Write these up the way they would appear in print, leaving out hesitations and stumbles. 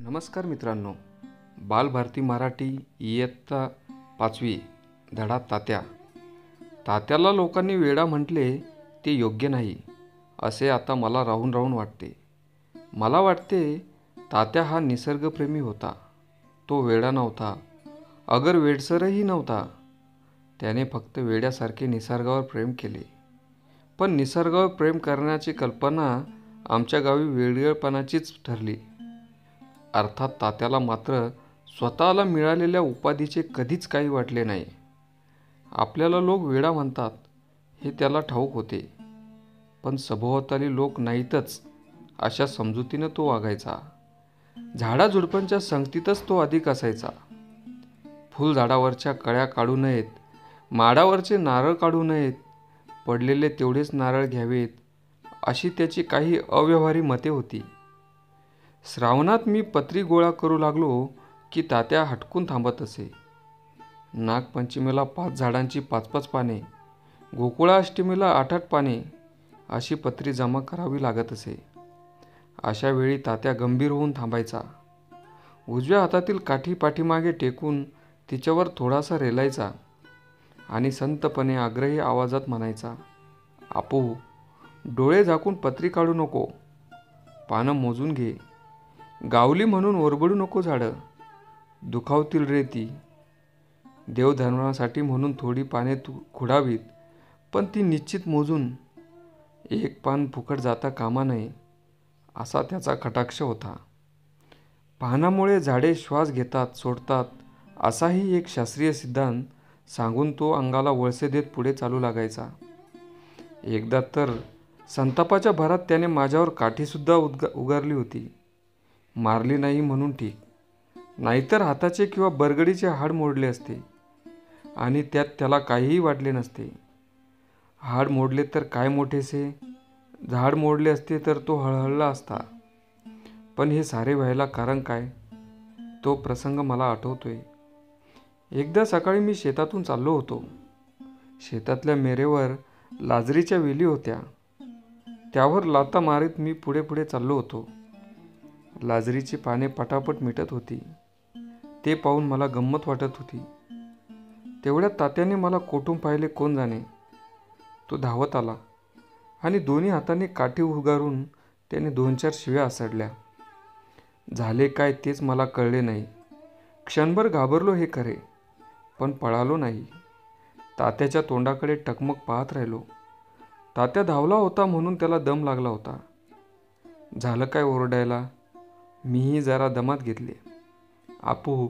नमस्कार मित्रांनो, बालभारती मराठी इयत्ता 5वी धडा तात्या. तात्याला लोकांनी वेडा म्हटले ते योग्य नाही असे आता मला राहून राहून वाटते. मला वाटते तात्या हा निसर्गप्रेमी होता. तो वेडा नव्हता, अगर वेडसरही नव्हता. त्याने फक्त वेड्यासारखे निसर्गावर प्रेम केले. पण निसर्गावर प्रेम करण्याची कल्पना आमच्या गावी वेडगेपणाचीच ठरली. अर्थात तात्याला मात्र स्वतःला मिळालेल्या उपाधीचे कधीच काही वाटले नाही. आपल्याला लोक वेडा म्हणतात हे त्याला ठाऊक होते, पण सभोवताली लोक नाहीतच अशा समजुतीनं तो वागायचा. झाडाझुडपांच्या संगतीतच तो अधिक असायचा. फुलझाडावरच्या कळ्या काढू नयेत, माडावरचे नारळ काढू नयेत, पडलेले तेवढेच नारळ घ्यावेत अशी त्याची काही अव्यवहारी मते होती. श्रावणात मी पत्री गोळा करू लागलो की तात्या हटकून थांबत असे. नागपंचमीला 5 झाडांची 5-5 पाने, गोकुळाष्टमीला 8-8 पाने अशी पत्री जमा करावी लागत असे. अशा वेळी तात्या गंभीर होऊन थांबायचा. उजव्या हातातील काठी पाठीमागे टेकून तिच्यावर थोडासा रेलायचा आणि संतपणे आग्रही आवाजात म्हणायचा, "आपू, डोळे झाकून पत्री काढू नको, पानं मोजून घे. गावली म्हणून ओरबडू नको झाडं, दुखावतील रे ती. देवधर्मासाठी म्हणून थोडी पाने तू खुडावीत, पण ती निश्चित मोजून. एक पान फुकट जाता कामा नये." असा त्याचा कटाक्ष होता. पानामुळे झाडे श्वास घेतात सोडतात असाही एक शास्त्रीय सिद्धांत सांगून तो अंगाला वळसे देत पुढे चालू लागायचा. एकदा तर संतापाच्या भरात त्याने माझ्यावर काठीसुद्धा उगारली होती. मारली नाही म्हणून ठीक, नाहीतर हाताचे किंवा बरगडीचे हाड मोडले असते आणि त्यात त्याला काहीही वाटले नसते. हाड मोडले तर काय मोठेसे, झाड मोडले असते तर तो हळहळला असता. पण हे सारे व्हायला कारण काय, तो प्रसंग मला आठवतोय. एकदा सकाळी मी शेतातून चाललो होतो. शेतातल्या मेरेवर लाजरीच्या वेली होत्या. त्यावर लाथा मारीत मी पुढे पुढे चाललो होतो. लाजरीची पाने पटापट मिटत होती. ते पाहून मला गंमत वाटत होती. तेवढ्यात तात्याने मला कोठून पाहिले कोण जाणे. तो धावत आला आणि दोन्ही हातांनी काठी उगारून त्याने 2-4 शिव्या आसडल्या. झाले काय तेच मला कळले नाही. क्षणभर घाबरलो हे खरे, पण पळालो नाही. तात्याच्या तोंडाकडे टकमक पाहत राहिलो. तात्या धावला होता म्हणून त्याला दम लागला होता. झालं काय ओरडायला. मीही जरा दमात घेतले. "आपू,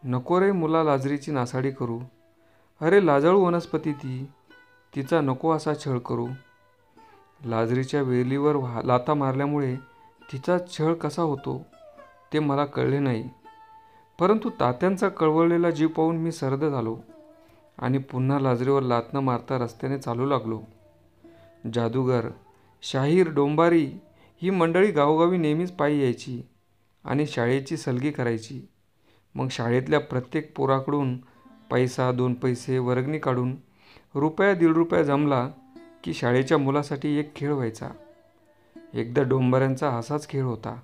नको रे मुला लाजरीची नासाडी करू. अरे लाजाळू वनस्पती ती, तिचा नको असा छळ करू." लाजरीच्या वेलीवर लाथा मारल्यामुळे तिचा छळ कसा होतो ते मला कळले नाही, परंतु तात्यांचा कळवळलेला जीव पाहून मी सरद झालो आणि पुन्हा लाजरीवर लाथ न मारता रस्त्याने चालू लागलो. जादूगर, शाहीर, डोंबारी ही मंडळी गावोगावी नेहमीच पायी यायची आणि शाळेची सलगी करायची. मग शाळेतल्या प्रत्येक पोराकडून पैसा 2 पैसे वर्गणी काढून ₹1-1.5 जमला की शाळेच्या मुलासाठी एक खेळ व्हायचा. एकदा डोंबाऱ्यांचा असाच खेळ होता.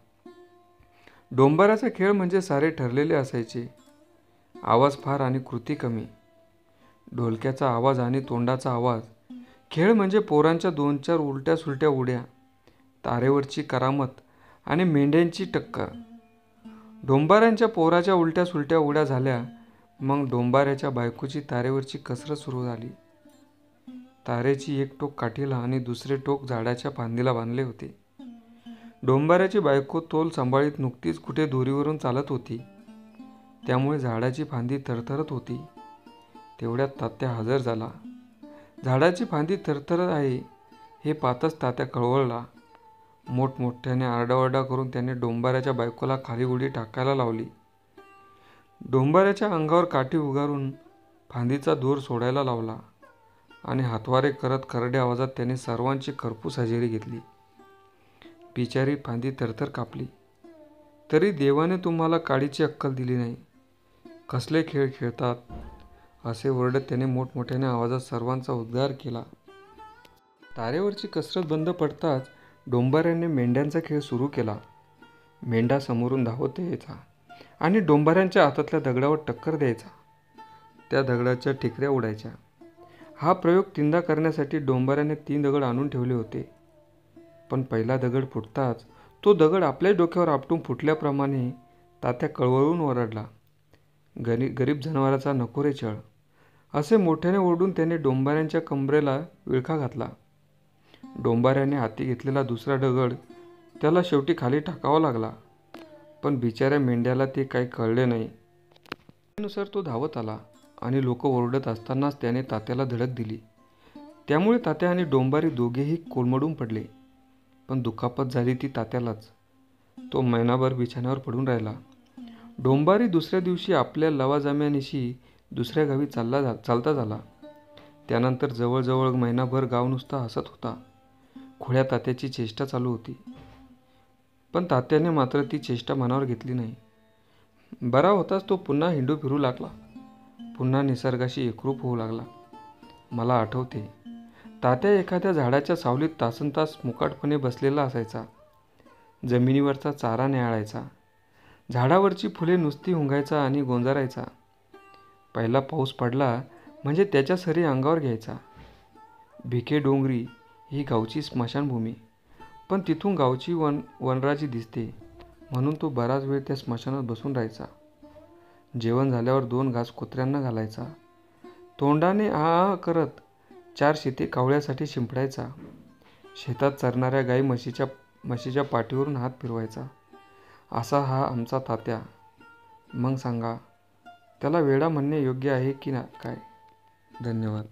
डोंबाऱ्याचा खेळ म्हणजे सारे ठरलेले असायचे. आवाज फार आणि कृती कमी. ढोलक्याचा आवाज आणि तोंडाचा आवाज. खेळ म्हणजे पोरांच्या 2-4 उलट्या सुलट्या उड्या, तारेवरची करामत आणि मेंढ्यांची टक्कर. डोंबाऱ्यांच्या पोराच्या उलट्या सुलट्या उड्या झाल्या, मग डोंबाऱ्याच्या बायकोची तारेवरची कसरत सुरू झाली. तारेची एक टोक काठीला आणि दुसरे टोक झाडाच्या फांदीला बांधले होते. डोंबाऱ्याची बायको तोल सांभाळीत नुकतीच कुठे दोरीवरून चालत होती, त्यामुळे झाडाची फांदी थरथरत होती. तेवढ्यात तात्या हजर झाला. झाडाची फांदी थरथरत आहे हे पाहताच तात्या कळवळला. मोठमोठ्याने आरडाओरडा करून त्याने डोंबाऱ्याच्या बायकोला खाली उडी टाकायला लावली. डोंबाऱ्याच्या अंगावर काठी उगारून फांदीचा दोर सोडायला लावला आणि हातवारे करत करड्या आवाजात त्याने सर्वांची खरपूस हजेरी घेतली. बिचारी फांदी थरथर कापली. तरी देवाने तुम्हाला काडीची अक्कल दिली नाही. कसले खेळ खेळतात असे ओरडत त्याने मोठमोठ्याने आवाजात सर्वांचा उद्गार केला. तारेवरची कसरत बंद पडताच डोंबाऱ्याने मेंढ्यांचा खेळ सुरू केला. मेंढा समोरून धावत यायचा आणि डोंबाऱ्यांच्या हातातल्या दगडावर टक्कर द्यायचा. त्या दगडाच्या ठिकऱ्या उडायच्या. हा प्रयोग तीनदा करण्यासाठी डोंबाऱ्याने 3 दगड आणून ठेवले होते. पण पहिला दगड फुटताच तो दगड आपल्याच डोक्यावर आपटून फुटल्याप्रमाणे तात्या कळवळून ओरडला, गरीब जनावराचा नको रे छळ. असे मोठ्याने ओरडून त्याने डोंबाऱ्यांच्या कंबरेला विळखा घातला. डोंबाऱ्याने हाती घेतलेला दुसरा दगड त्याला शेवटी खाली टाकावा लागला. पण बिचाऱ्या मेंढ्याला ते काही कळले नाही. त्यानुसार तो धावत आला आणि लोक ओरडत असतानाच त्याने तात्याला धडक दिली. त्यामुळे तात्या आणि डोंबारी दोघेही कोलमडून पडले. पण दुखापत झाली ती तात्यालाच. तो महिनाभर बिछाण्यावर पडून राहिला. डोंबारी दुसऱ्या दिवशी आपल्या लवाजम्यानिशी दुसऱ्या गावी चालता झाला. त्यानंतर जवळजवळ महिनाभर गाव नुसता हसत होता. खोड्या तात्याची चेष्टा चालू होती. पण तात्याने मात्र ती चेष्टा मनावर घेतली नाही. बरा होताच तो पुन्हा हिंडू फिरू लागला. पुन्हा निसर्गाशी एकरूप होऊ लागला. मला आठवते, तात्या एखाद्या झाडाच्या सावलीत तासनतास मुकाटपणे बसलेला असायचा. जमिनीवरचा चारा न्याहाळायचा. झाडावरची फुले नुसती हुंगायचा आणि गोंजारायचा. पहिला पाऊस पडला म्हणजे त्याच्या सरी अंगावर घ्यायचा. भिके डोंगरी ही गावची स्मशानभूमी, पण तिथून गावची वनराजी दिसते म्हणून तो बराच वेळ त्या स्मशानात बसून राहायचा. जेवण झाल्यावर 2 घास कुत्र्यांना घालायचा. तोंडाने आ करत 4 शेते कावळ्यासाठी शिंपडायचा. शेतात चरणाऱ्या गाई म्हशीच्या पाठीवरून हात फिरवायचा. असा हा आमचा तात्या. मग सांगा, त्याला वेडा म्हणणे योग्य आहे की काय? धन्यवाद.